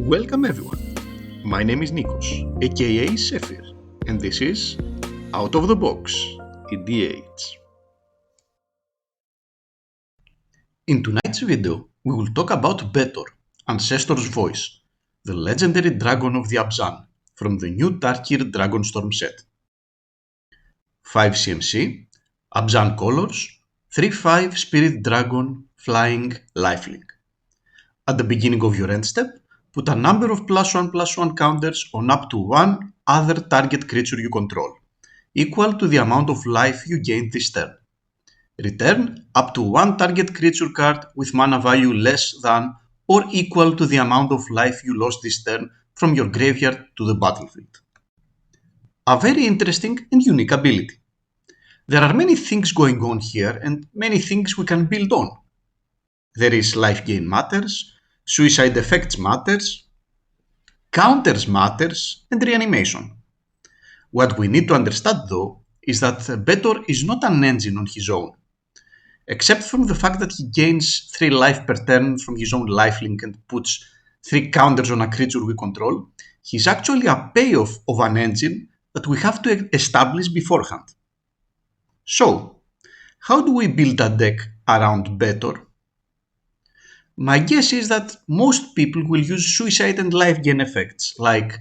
Welcome everyone, my name is Nikos, aka Sephir, and this is Out of the Box, EDH. In tonight's video, we will talk about Betor, Ancestor's Voice, the legendary dragon of the Abzan, from the new Tarkir Dragonstorm set. 5 CMC, Abzan colors, 3/5 Spirit Dragon, Flying, Lifelink. At the beginning of your end step, put a number of +1/+1 counters on up to one other target creature you control, equal to the amount of life you gained this turn. Return up to one target creature card with mana value less than or equal to the amount of life you lost this turn from your graveyard to the battlefield. A very interesting and unique ability. There are many things going on here and many things we can build on. There is life gain matters, suicide effects matters, counters matters, and reanimation. What we need to understand though is that Betor is not an engine on his own. Except from the fact that he gains 3 life per turn from his own lifelink and puts 3 counters on a creature we control, he's actually a payoff of an engine that we have to establish beforehand. So, how do we build a deck around Betor? My guess is that most people will use suicide and life gain effects like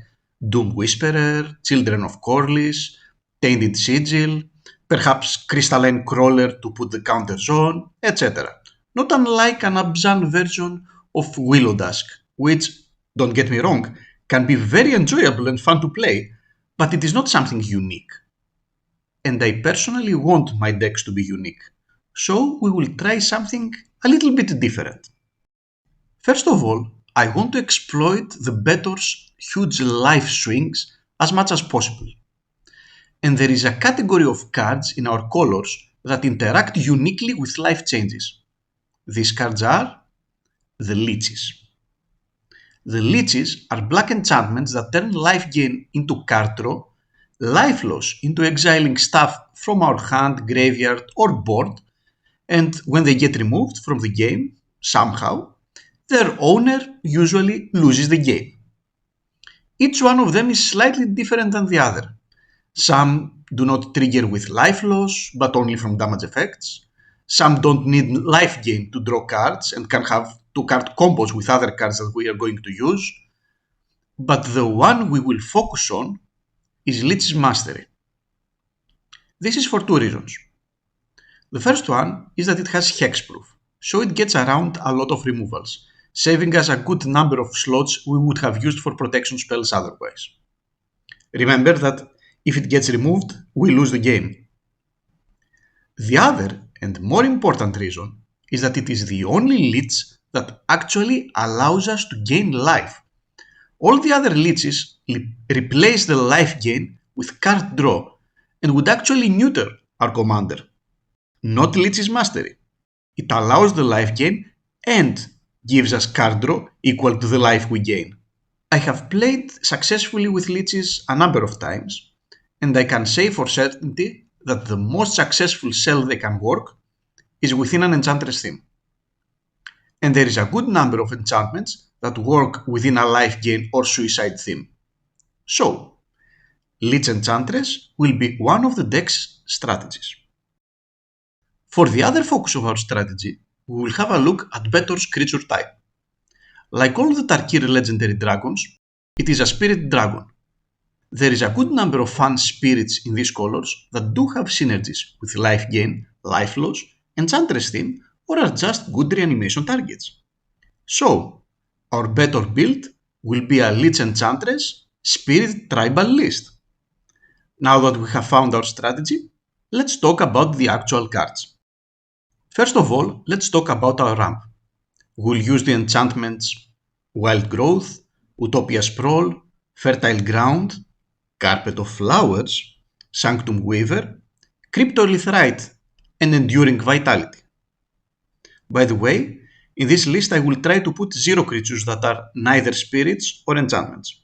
Doom Whisperer, Children of Corliss, Tainted Sigil, perhaps Crystalline Crawler to put the counters on, etc. Not unlike an Abzan version of Willow Dusk, which, don't get me wrong, can be very enjoyable and fun to play, but it is not something unique. And I personally want my decks to be unique, so we will try something a little bit different. First of all, I want to exploit the Betor's huge life swings as much as possible. And there is a category of cards in our colors that interact uniquely with life changes. These cards are the Liches. The Liches are black enchantments that turn life gain into card draw, life loss into exiling stuff from our hand, graveyard, or board, and when they get removed from the game, somehow, their owner usually loses the game. Each one of them is slightly different than the other. Some do not trigger with life loss, but only from damage effects. Some don't need life gain to draw cards and can have 2-card combos with other cards that we are going to use. But the one we will focus on is Lich's Mastery. This is for 2 reasons. The first one is that it has hexproof, so it gets around a lot of removals, saving us a good number of slots we would have used for protection spells otherwise. Remember that if it gets removed, we lose the game. The other and more important reason is that it is the only Lich that actually allows us to gain life. All the other Liches replace the life gain with card draw and would actually neuter our commander. Not Lich's Mastery. It allows the life gain and gives us card draw equal to the life we gain. I have played successfully with Liches a number of times, and I can say for certainty that the most successful cell they can work is within an Enchantress theme. And there is a good number of enchantments that work within a life gain or suicide theme. So, Lich Enchantress will be one of the deck's strategies. For the other focus of our strategy, we will have a look at Betor's creature type. Like all the Tarkir legendary dragons, it is a spirit dragon. There is a good number of fun spirits in these colors that do have synergies with life gain, life loss, Enchantress theme, or are just good reanimation targets. So, our Betor build will be a Lich Enchantress Spirit Tribal list. Now that we have found our strategy, let's talk about the actual cards. First of all, let's talk about our ramp. We'll use the enchantments Wild Growth, Utopia Sprawl, Fertile Ground, Carpet of Flowers, Sanctum Weaver, Cryptolithrite, and Enduring Vitality. By the way, in this list I will try to put 0 creatures that are neither spirits or enchantments.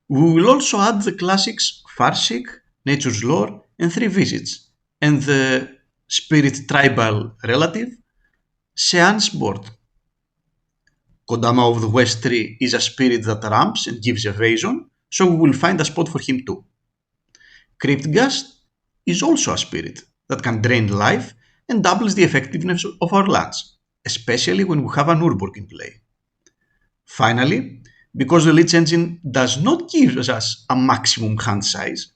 We will also add the classics Farseek, Nature's Lore, and 3 Visits, and the Spirit Tribal relative, Seance board. Kodama of the West Tree is a spirit that ramps and gives evasion, so we will find a spot for him too. Cryptghast is also a spirit that can drain life and doubles the effectiveness of our lands, especially when we have an Urborg in play. Finally, because the Lich engine does not give us a maximum hand size,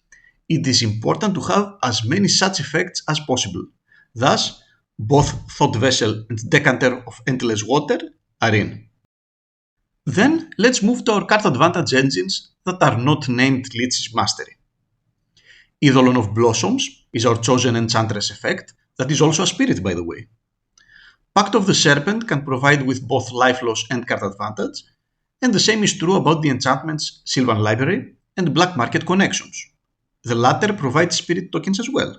it is important to have as many such effects as possible. Thus, both Thought Vessel and Decanter of Endless Water are in. Then let's move to our card advantage engines that are not named Lich's Mastery. Eidolon of Blossoms is our chosen Enchantress effect, that is also a spirit by the way. Pact of the Serpent can provide with both life loss and card advantage, and the same is true about the enchantments Sylvan Library and Black Market Connections. The latter provides spirit tokens as well.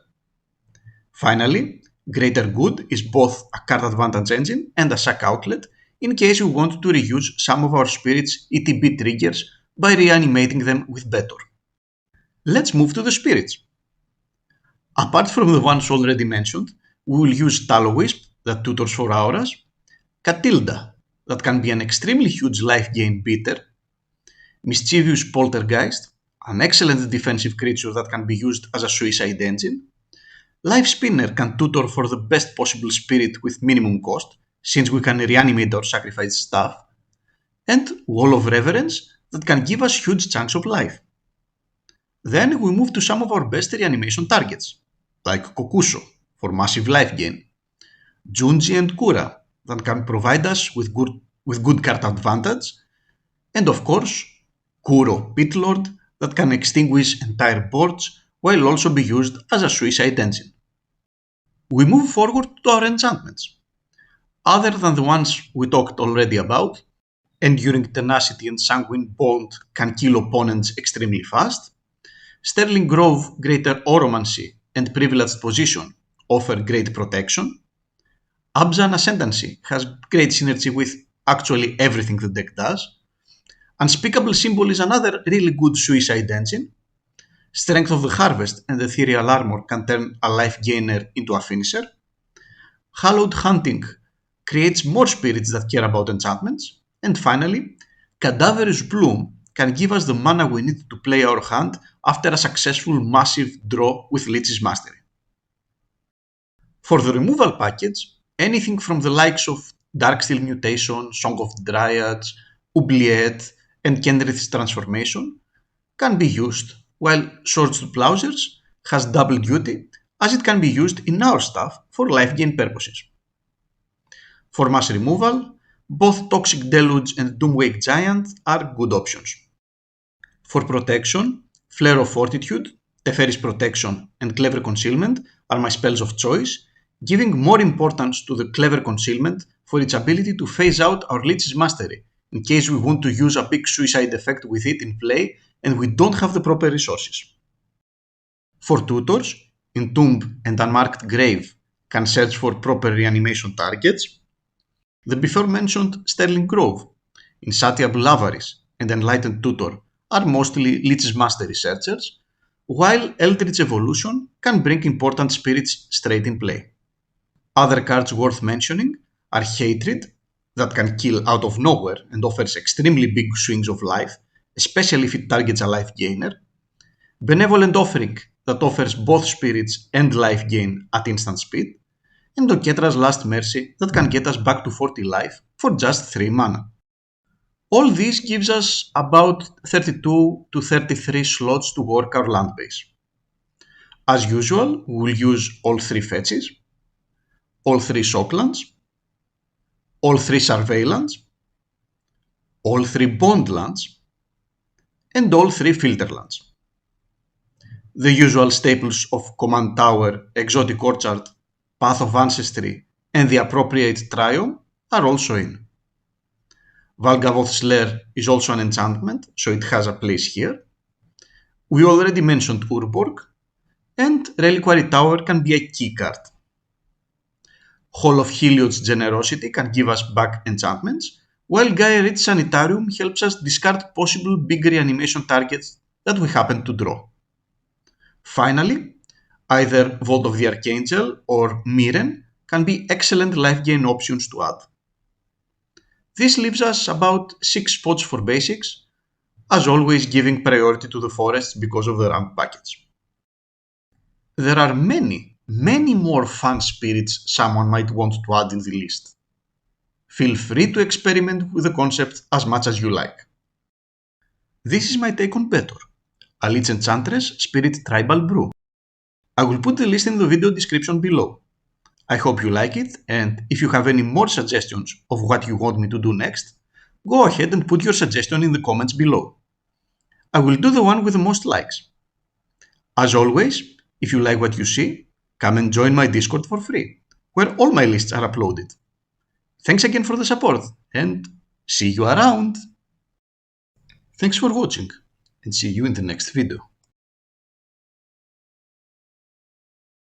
Finally, Greater Good is both a card advantage engine and a sack outlet in case we want to reuse some of our spirits' ETB triggers by reanimating them with Betor. Let's move to the spirits. Apart from the ones already mentioned, we will use Tallowisp that tutors for auras, Catilda that can be an extremely huge life gain beater, Mischievous Poltergeist, an excellent defensive creature that can be used as a suicide engine, Life Spinner can tutor for the best possible spirit with minimum cost, since we can reanimate or sacrifice stuff, and Wall of Reverence that can give us huge chunks of life. Then we move to some of our best reanimation targets, like Kokuso for massive life gain, Junji and Kura that can provide us with good card advantage, and of course, Kuro Pitlord that can extinguish entire boards while also be used as a suicide engine. We move forward to our enchantments. Other than the ones we talked already about, Enduring Tenacity and Sanguine Bond can kill opponents extremely fast, Sterling Grove, Greater Oromancy and Privileged Position offer great protection, Abzan Ascendancy has great synergy with actually everything the deck does, Unspeakable Symbol is another really good suicide engine, Strength of the Harvest and Ethereal Armor can turn a life gainer into a finisher, Hallowed Hunting creates more spirits that care about enchantments, and finally, Cadaverous Bloom can give us the mana we need to play our hand after a successful massive draw with Lich's Mastery. For the removal package, anything from the likes of Darksteel Mutation, Song of Dryads, Oubliette, and Kenrith's Transformation can be used, while Swords to Plowshares has double duty as it can be used in our stuff for life gain purposes. For mass removal, both Toxic Deluge and Doomwake Giant are good options. For protection, Flare of Fortitude, Teferi's Protection, and Clever Concealment are my spells of choice, giving more importance to the Clever Concealment for its ability to phase out our Lich's Mastery, in case we want to use a big suicide effect with it in play and we don't have the proper resources. For tutors, Entomb and Unmarked Grave can search for proper reanimation targets. The before mentioned Sterling Grove, Insatiable Avarice, and Enlightened Tutor are mostly Lich's Mastery searchers, while Eldritch Evolution can bring important spirits straight in play. Other cards worth mentioning are Hatred, that can kill out of nowhere and offers extremely big swings of life, especially if it targets a life gainer, Benevolent Offering, that offers both spirits and life gain at instant speed, and Oketra's Last Mercy that can get us back to 40 life for just 3 mana. All this gives us about 32 to 33 slots to work our land base. As usual, we will use all 3 fetches, all 3 shocklands, all 3 surveillance, all 3 bondlands, and all 3 filterlands. The usual staples of Command Tower, Exotic Orchard, Path of Ancestry, and the appropriate Triome are also in. Valgavoth's Lair is also an enchantment, so it has a place here. We already mentioned Urborg, and Reliquary Tower can be a key card. Hall of Heliod's Generosity can give us back enchantments, while Gaia Rich Sanitarium helps us discard possible big reanimation targets that we happen to draw. Finally, either Vault of the Archangel or Miren can be excellent life gain options to add. This leaves us about 6 spots for basics, as always giving priority to the forests because of the rank package. There are many more fun spirits someone might want to add in the list. Feel free to experiment with the concept as much as you like. This is my take on Betor, a Lich Enchantress Spirit Tribal Brew. I will put the list in the video description below. I hope you like it, and if you have any more suggestions of what you want me to do next, go ahead and put your suggestion in the comments below. I will do the one with the most likes. As always, if you like what you see, come and join my Discord for free, where all my lists are uploaded. Thanks again for the support, and see you around! Thanks for watching, and see you in the next video.